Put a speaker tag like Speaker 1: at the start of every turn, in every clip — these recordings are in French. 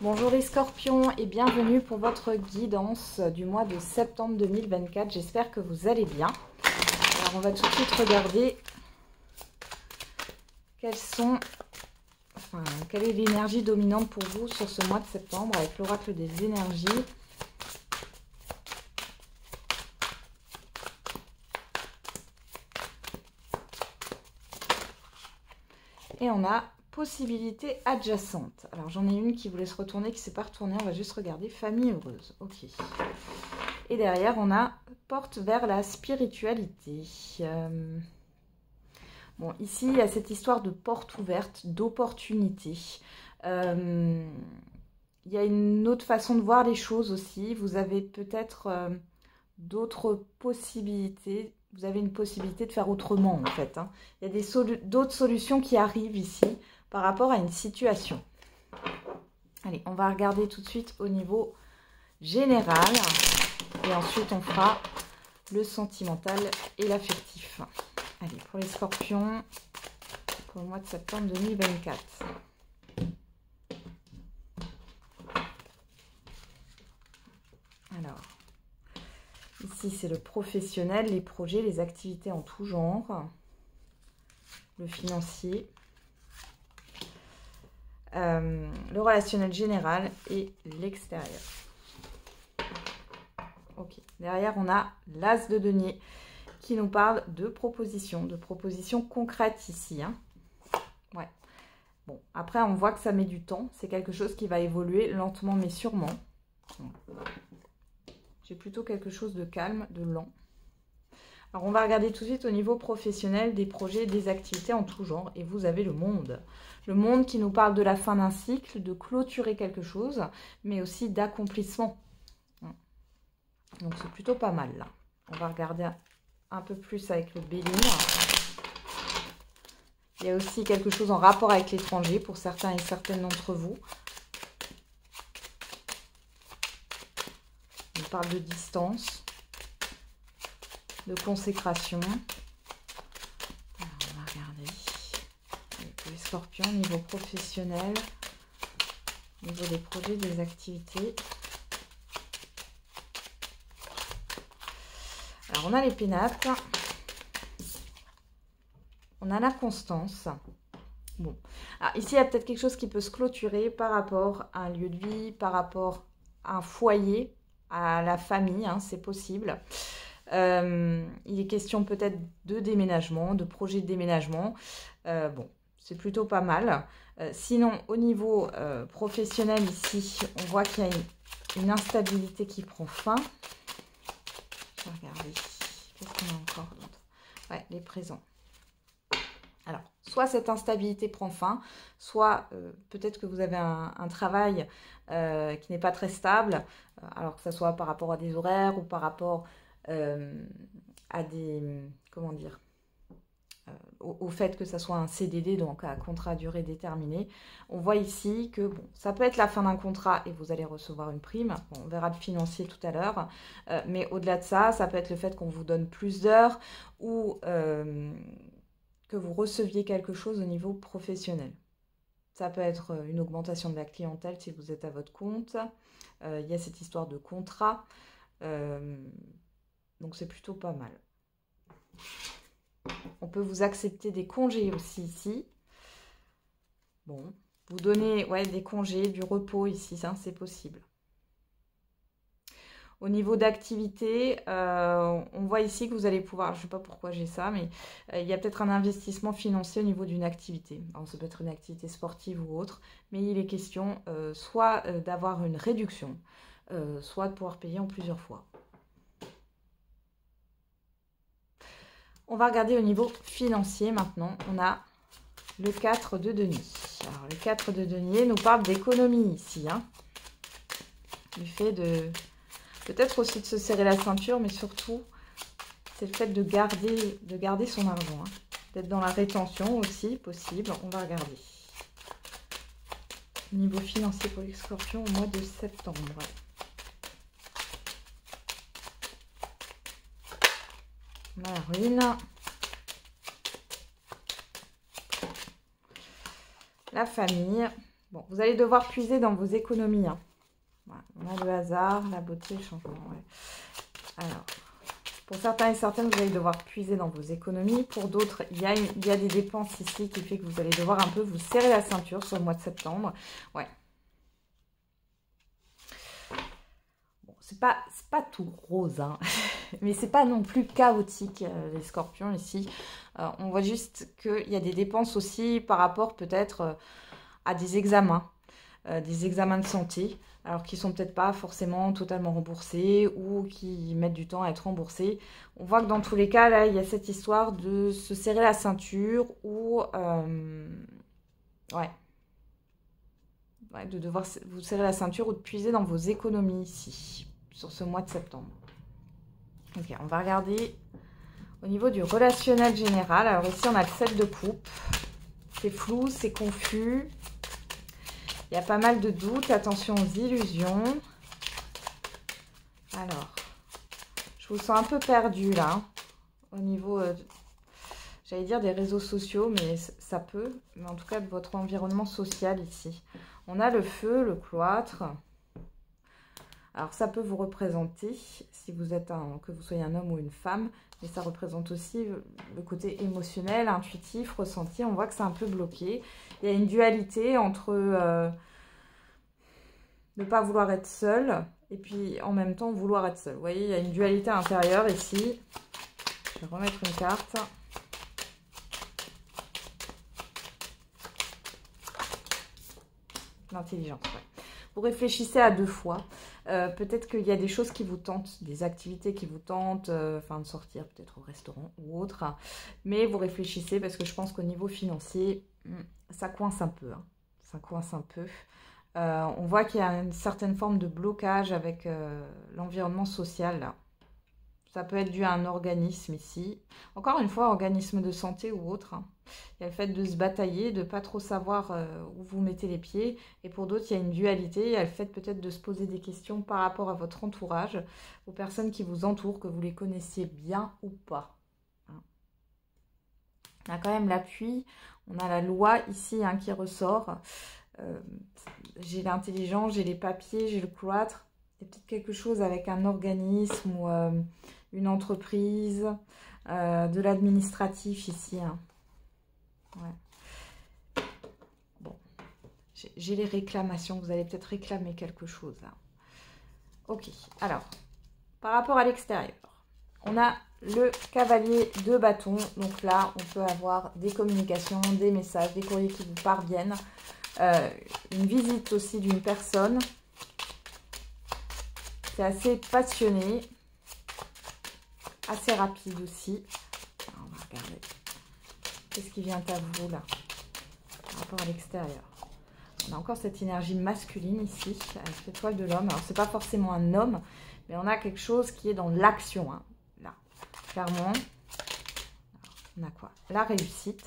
Speaker 1: Bonjour les scorpions et bienvenue pour votre guidance du mois de septembre 2024. J'espère que vous allez bien. Alors on va tout de suite regarder quelle est l'énergie dominante pour vous sur ce mois de septembre avec l'oracle des énergies. Et on a possibilité adjacente. Alors j'en ai une qui voulait se retourner, qui ne s'est pas retournée. On va juste regarder famille heureuse. Ok. Et derrière on a porte vers la spiritualité. Bon, ici il y a cette histoire de porte ouverte, d'opportunité. Il y a une autre façon de voir les choses aussi. Vous avez peut-être d'autres possibilités. Vous avez une possibilité de faire autrement en fait. Il y a d'autres solutions qui arrivent ici par rapport à une situation. Allez, on va regarder tout de suite au niveau général. Et ensuite, on fera le sentimental et l'affectif. Allez, pour les scorpions, pour le mois de septembre 2024. Alors, ici, c'est le professionnel, les projets, les activités en tout genre. Le financier. Le relationnel général et l'extérieur. Ok. Derrière, on a l'as de denier qui nous parle de propositions concrètes ici. Ouais. Bon, après, on voit que ça met du temps. C'est quelque chose qui va évoluer lentement mais sûrement. J'ai plutôt quelque chose de calme, de lent. Alors, on va regarder tout de suite au niveau professionnel des projets, des activités en tout genre. Et vous avez le monde. Le monde qui nous parle de la fin d'un cycle, de clôturer quelque chose, mais aussi d'accomplissement. Donc, c'est plutôt pas mal, là. On va regarder un peu plus avec le bélier. Il y a aussi quelque chose en rapport avec l'étranger pour certains et certaines d'entre vous. On parle de distance, de consécration. Alors, on va regarder. Les scorpions, au niveau professionnel, au niveau des projets, des activités. Alors, on a les pénacles. On a la constance. Bon. Alors, ici, il y a peut-être quelque chose qui peut se clôturer par rapport à un lieu de vie, par rapport à un foyer, à la famille, c'est possible. Il est question peut-être de déménagement, de projet de déménagement. Bon, c'est plutôt pas mal. Sinon, au niveau professionnel, ici, on voit qu'il y a une instabilité qui prend fin. Je vais regarder. Qu'est-ce qu'on a encore d'autre? Ouais, les présents. Alors, soit cette instabilité prend fin, soit peut-être que vous avez un travail qui n'est pas très stable, alors que ce soit par rapport à des horaires ou par rapport à des, comment dire, au fait que ça soit un CDD, donc un contrat à durée déterminée. On voit ici que bon, ça peut être la fin d'un contrat et vous allez recevoir une prime. Bon, on verra le financier tout à l'heure. Mais au-delà de ça, ça peut être le fait qu'on vous donne plus d'heures ou que vous receviez quelque chose au niveau professionnel. Ça peut être une augmentation de la clientèle si vous êtes à votre compte. Il y a cette histoire de contrat. Donc c'est plutôt pas mal. On peut vous accepter des congés aussi ici. Bon, vous donnez des congés, du repos ici, c'est possible. Au niveau d'activité, on voit ici que vous allez pouvoir, je ne sais pas pourquoi j'ai ça, mais il y a peut-être un investissement financier au niveau d'une activité. Alors, ça peut être une activité sportive ou autre, mais il est question soit d'avoir une réduction, soit de pouvoir payer en plusieurs fois. On va regarder au niveau financier maintenant. On a le 4 de denier. Alors, le 4 de denier nous parle d'économie ici. Du fait de... Peut-être aussi de se serrer la ceinture, mais surtout, c'est le fait de garder son argent. D'être dans la rétention aussi, possible. On va regarder. Niveau financier pour les scorpions au mois de septembre. On a la ruine. La famille. Bon, vous allez devoir puiser dans vos économies. Hein. Voilà. On a le hasard, la beauté, le changement. Ouais. Alors, pour certains et certaines, vous allez devoir puiser dans vos économies. Pour d'autres, il y a des dépenses ici qui fait que vous allez devoir un peu vous serrer la ceinture sur le mois de septembre. Ouais. Bon, c'est pas tout rose, hein. Mais c'est pas non plus chaotique, les scorpions, ici. On voit juste qu'il y a des dépenses aussi par rapport peut-être à des examens de santé. Alors qui sont peut-être pas forcément totalement remboursés ou qui mettent du temps à être remboursés. On voit que dans tous les cas, là, il y a cette histoire de se serrer la ceinture ou ouais, de devoir vous serrer la ceinture ou de puiser dans vos économies ici, sur ce mois de septembre. Ok, on va regarder au niveau du relationnel général. Alors ici, on a le 7 de coupe. C'est flou, c'est confus. Il y a pas mal de doutes, attention aux illusions. Alors, je vous sens un peu perdu là, au niveau, j'allais dire des réseaux sociaux, mais ça peut, mais en tout cas de votre environnement social ici. On a le feu, le cloître. Alors ça peut vous représenter, si vous êtes que vous soyez un homme ou une femme, mais ça représente aussi le côté émotionnel, intuitif, ressenti. On voit que c'est un peu bloqué. Il y a une dualité entre ne pas vouloir être seul et puis en même temps vouloir être seul. Vous voyez, il y a une dualité intérieure ici. Je vais remettre une carte. L'intelligence, ouais. Vous réfléchissez à deux fois. Peut-être qu'il y a des choses qui vous tentent, des activités qui vous tentent, enfin de sortir peut-être au restaurant ou autre. Mais vous réfléchissez parce que je pense qu'au niveau financier, ça coince un peu. Hein. Ça coince un peu. On voit qu'il y a une certaine forme de blocage avec l'environnement social. Là. Ça peut être dû à un organisme ici. Encore une fois, organisme de santé ou autre. Hein. Il y a le fait de se batailler, de ne pas trop savoir où vous mettez les pieds. Et pour d'autres, il y a une dualité. Il y a le fait peut-être de se poser des questions par rapport à votre entourage, aux personnes qui vous entourent, que vous les connaissiez bien ou pas. Hein. On a quand même l'appui. On a la loi ici hein, qui ressort. J'ai l'intelligence, j'ai les papiers, j'ai le cloître. Il y a peut-être quelque chose avec un organisme ou une entreprise, de l'administratif ici. Hein. Ouais. Bon, j'ai les réclamations. Vous allez peut-être réclamer quelque chose. Là. Ok, alors, par rapport à l'extérieur, on a le cavalier de bâton. Donc là, on peut avoir des communications, des messages, des courriers qui vous parviennent. Une visite aussi d'une personne. C'est assez passionné. Assez rapide aussi. Alors, on va regarder. Qu'est-ce qui vient à vous là par rapport à l'extérieur. On a encore cette énergie masculine ici, avec l'étoile de l'homme. Alors, c'est pas forcément un homme, mais on a quelque chose qui est dans l'action. Hein, là, clairement. Alors, on a quoi? La réussite.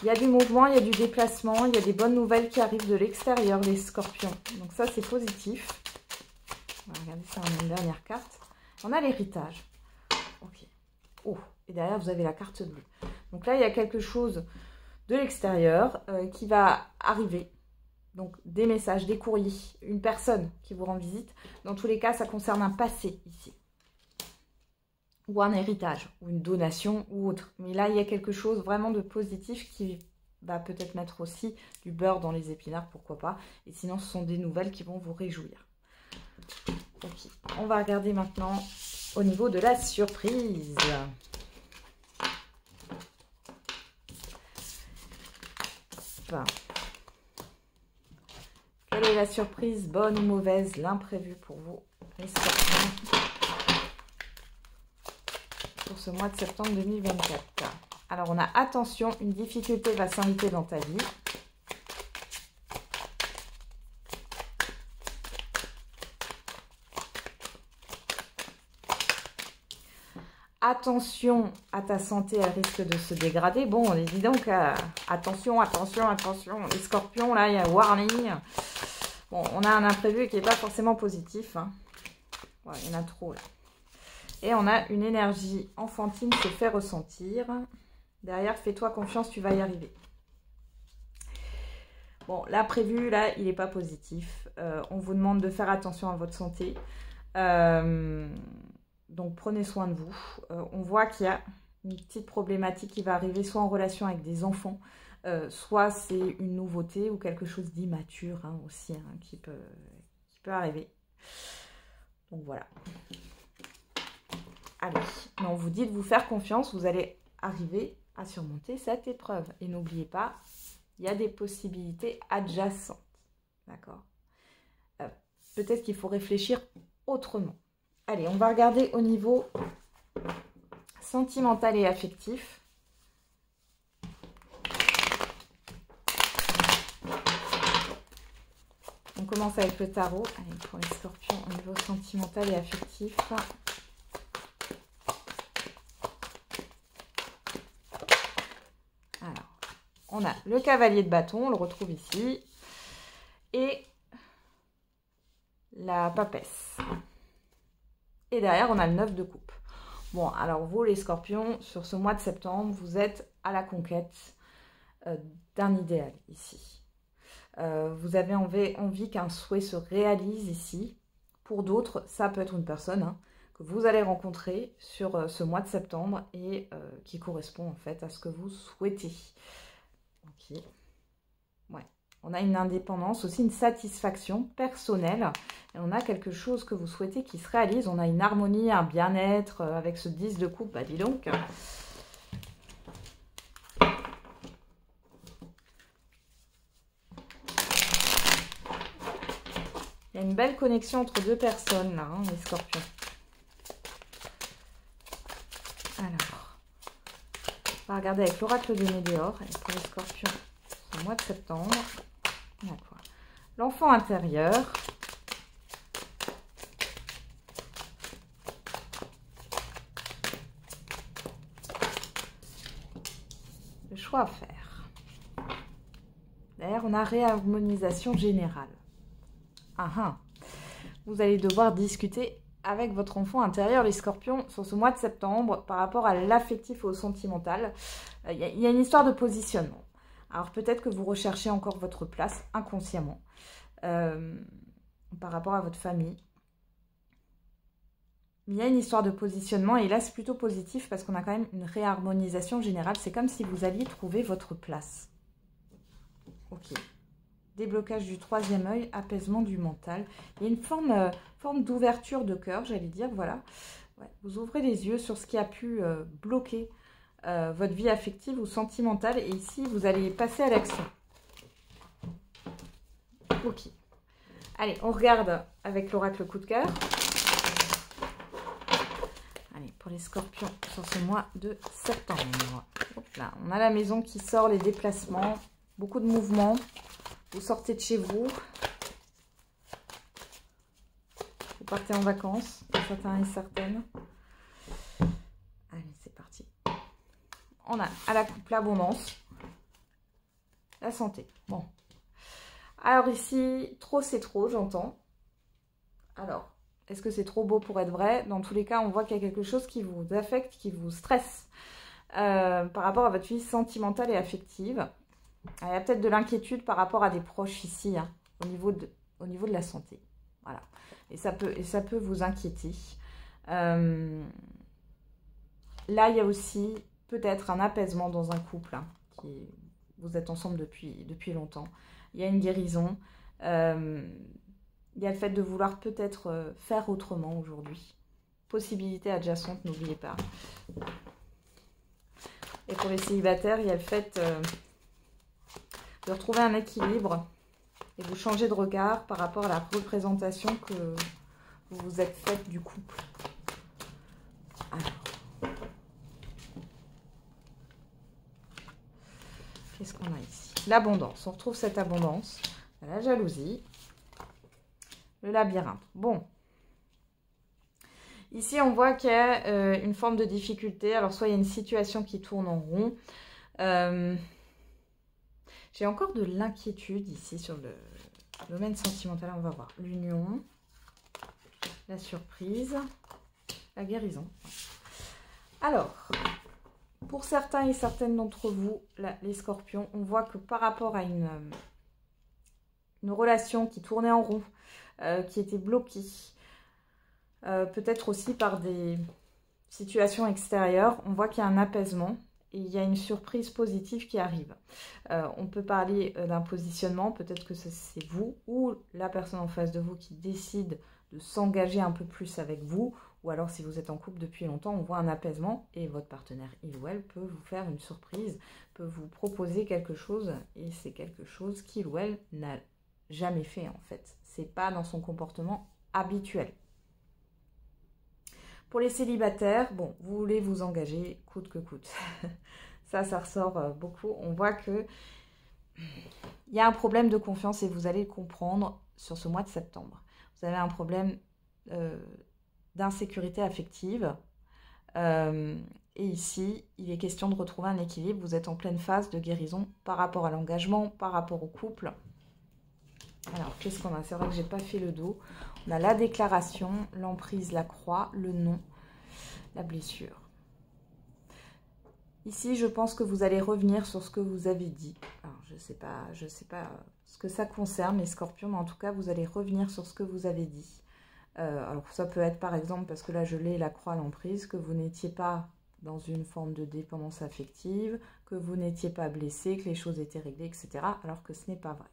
Speaker 1: Il y a du mouvement, il y a du déplacement, il y a des bonnes nouvelles qui arrivent de l'extérieur, les scorpions. Donc ça, c'est positif. On va regarder ça en une dernière carte. On a l'héritage. Ok. Oh, et derrière, vous avez la carte bleue. Donc là, il y a quelque chose de l'extérieur qui va arriver. Donc des messages, des courriers, une personne qui vous rend visite. Dans tous les cas, ça concerne un passé ici. Ou un héritage, ou une donation, ou autre. Mais là, il y a quelque chose vraiment de positif qui va peut-être mettre aussi du beurre dans les épinards, pourquoi pas. Et sinon, ce sont des nouvelles qui vont vous réjouir. Ok, on va regarder maintenant au niveau de la surprise. Enfin, quelle est la surprise, bonne ou mauvaise, l'imprévu pour vous, les scorpions, pour ce mois de septembre 2024. Alors, on a attention, une difficulté va s'inviter dans ta vie. Attention à ta santé, elle risque de se dégrader. Bon, on dit donc, attention, attention, attention. Les scorpions, là, il y a warning. Bon, on a un imprévu qui n'est pas forcément positif. Hein. Ouais, il y en a trop, là. Et on a une énergie enfantine qui se fait ressentir. Derrière, fais-toi confiance, tu vas y arriver. Bon, l'imprévu, là, il n'est pas positif. On vous demande de faire attention à votre santé. Donc, prenez soin de vous. On voit qu'il y a une petite problématique qui va arriver, soit en relation avec des enfants, soit c'est une nouveauté ou quelque chose d'immature hein, aussi, hein, qui peut arriver. Donc, voilà. Allez, mais on vous dit de vous faire confiance. Vous allez arriver à surmonter cette épreuve. Et n'oubliez pas, il y a des possibilités adjacentes. D'accord? Peut-être qu'il faut réfléchir autrement. Allez, on va regarder au niveau sentimental et affectif. On commence avec le tarot. Allez, pour les scorpions, au niveau sentimental et affectif. Alors, on a le cavalier de bâton, on le retrouve ici. Et la papesse. Et derrière, on a le 9 de coupe. Bon, alors vous, les scorpions, sur ce mois de septembre, vous êtes à la conquête d'un idéal ici. Vous avez envie qu'un souhait se réalise ici. Pour d'autres, ça peut être une personne hein, que vous allez rencontrer sur ce mois de septembre et qui correspond en fait à ce que vous souhaitez. Ok. Ouais. On a une indépendance, aussi une satisfaction personnelle. Et on a quelque chose que vous souhaitez qui se réalise. On a une harmonie, un bien-être avec ce 10 de coupe. Bah dis donc. Il y a une belle connexion entre deux personnes là, hein, les scorpions. Alors, on va regarder avec l'oracle de Médéor. Pour les scorpions, au mois de septembre. L'enfant intérieur. Le choix à faire. D'ailleurs, on a réharmonisation générale. Vous allez devoir discuter avec votre enfant intérieur, les scorpions, sur ce mois de septembre, par rapport à l'affectif et au sentimental. Il y a une histoire de positionnement. Alors peut-être que vous recherchez encore votre place inconsciemment par rapport à votre famille. Il y a une histoire de positionnement et là c'est plutôt positif parce qu'on a quand même une réharmonisation générale. C'est comme si vous alliez trouver votre place. Ok. Déblocage du troisième œil, apaisement du mental. Il y a une forme d'ouverture de cœur, j'allais dire, voilà. Ouais, vous ouvrez les yeux sur ce qui a pu bloquer votre vie affective ou sentimentale. Et ici, vous allez passer à l'action. Ok. Allez, on regarde avec l'oracle coup de cœur. Allez, pour les scorpions sur ce mois de septembre. Hop là, on a la maison qui sort, les déplacements, beaucoup de mouvements. Vous sortez de chez vous. Vous partez en vacances, certains et certaines. Allez, c'est parti. On a à la coupe l'abondance, la santé. Bon. Alors ici, trop c'est trop, j'entends. Alors, est-ce que c'est trop beau pour être vrai? Dans tous les cas, on voit qu'il y a quelque chose qui vous affecte, qui vous stresse par rapport à votre vie sentimentale et affective. Il y a peut-être de l'inquiétude par rapport à des proches ici, hein, au niveau de la santé. Voilà. Et ça peut vous inquiéter. Là, il y a aussi peut-être un apaisement dans un couple. Hein, vous êtes ensemble depuis longtemps. Il y a une guérison. Il y a le fait de vouloir peut-être faire autrement aujourd'hui. Possibilité adjacente, n'oubliez pas. Et pour les célibataires, il y a le fait de retrouver un équilibre et vous changer de regard par rapport à la représentation que vous vous êtes faite du couple. Alors, qu'est-ce qu'on a ici? L'abondance. On retrouve cette abondance. La jalousie. Le labyrinthe. Bon. Ici, on voit qu'il y a une forme de difficulté. Alors, soit il y a une situation qui tourne en rond. J'ai encore de l'inquiétude ici sur le domaine sentimental. On va voir. L'union, la surprise, la guérison. Alors, pour certains et certaines d'entre vous, là, les scorpions, on voit que par rapport à une une relation qui tournait en rond, qui était bloquée. Peut-être aussi par des situations extérieures. On voit qu'il y a un apaisement et il y a une surprise positive qui arrive. On peut parler d'un positionnement, peut-être que c'est vous ou la personne en face de vous qui décide de s'engager un peu plus avec vous, ou alors si vous êtes en couple depuis longtemps, on voit un apaisement et votre partenaire, il ou elle, peut vous faire une surprise, peut vous proposer quelque chose et c'est quelque chose qu'il ou elle n'a jamais fait en fait. C'est pas dans son comportement habituel. Pour les célibataires, bon, vous voulez vous engager coûte que coûte. Ça ressort beaucoup. On voit que il y a un problème de confiance et vous allez le comprendre sur ce mois de septembre. Vous avez un problème d'insécurité affective. Et ici, il est question de retrouver un équilibre. Vous êtes en pleine phase de guérison par rapport à l'engagement, par rapport au couple. Alors, qu'est-ce qu'on a? C'est vrai que je n'ai pas fait le dos. On a la déclaration, l'emprise, la croix, le nom, la blessure. Ici, je pense que vous allez revenir sur ce que vous avez dit. Alors, je sais pas ce que ça concerne, les scorpions, mais en tout cas, vous allez revenir sur ce que vous avez dit. Alors, ça peut être, par exemple, parce que là, je l'ai, la croix, l'emprise, que vous n'étiez pas dans une forme de dépendance affective, que vous n'étiez pas blessé, que les choses étaient réglées, etc. Alors que ce n'est pas vrai.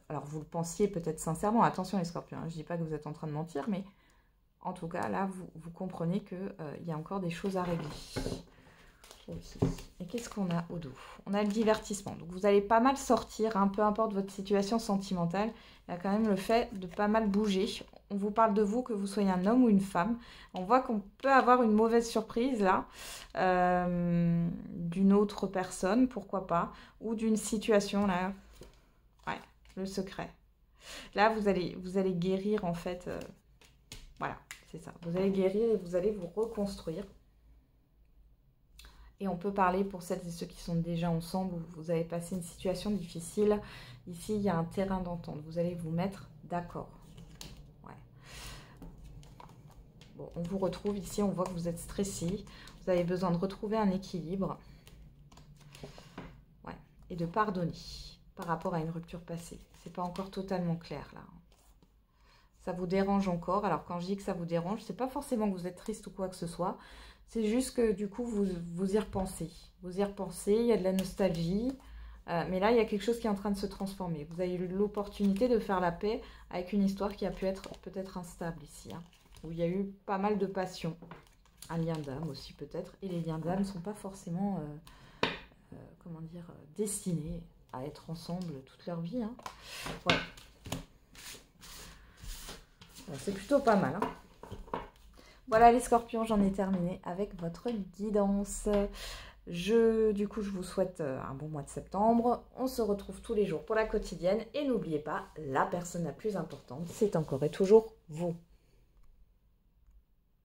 Speaker 1: Alors, vous le pensiez peut-être sincèrement. Attention les scorpions, hein, je ne dis pas que vous êtes en train de mentir, mais en tout cas, là, vous comprenez qu'il y a encore des choses à régler. Okay. Et qu'est-ce qu'on a au dos? On a le divertissement. Donc, vous allez pas mal sortir, hein, peu importe votre situation sentimentale. Il y a quand même le fait de pas mal bouger. On vous parle de vous, que vous soyez un homme ou une femme. On voit qu'on peut avoir une mauvaise surprise, là, d'une autre personne, pourquoi pas, ou d'une situation, là. Ouais, le secret. Là, vous allez guérir, en fait. Voilà, c'est ça. Vous allez guérir et vous allez vous reconstruire. Et on peut parler pour celles et ceux qui sont déjà ensemble, où vous avez passé une situation difficile. Ici, il y a un terrain d'entente. Vous allez vous mettre d'accord. Ouais. Bon, on vous retrouve ici. On voit que vous êtes stressé. Vous avez besoin de retrouver un équilibre. Ouais. Et de pardonner par rapport à une rupture passée. C'est pas encore totalement clair, là. Ça vous dérange encore. Alors, quand je dis que ça vous dérange, c'est pas forcément que vous êtes triste ou quoi que ce soit. C'est juste que du coup, vous y repensez. Vous y repensez, il y a de la nostalgie. Mais là, il y a quelque chose qui est en train de se transformer. Vous avez eu l'opportunité de faire la paix avec une histoire qui a pu être peut-être instable ici. Hein, où il y a eu pas mal de passion. Un lien d'âme aussi peut-être. Et les liens d'âme ne sont pas forcément, comment dire, destinés à être ensemble toute leur vie. Hein. Ouais. C'est plutôt pas mal. Hein. Voilà les scorpions, j'en ai terminé avec votre guidance. Du coup, je vous souhaite un bon mois de septembre. On se retrouve tous les jours pour la quotidienne. Et n'oubliez pas, la personne la plus importante, c'est encore et toujours vous.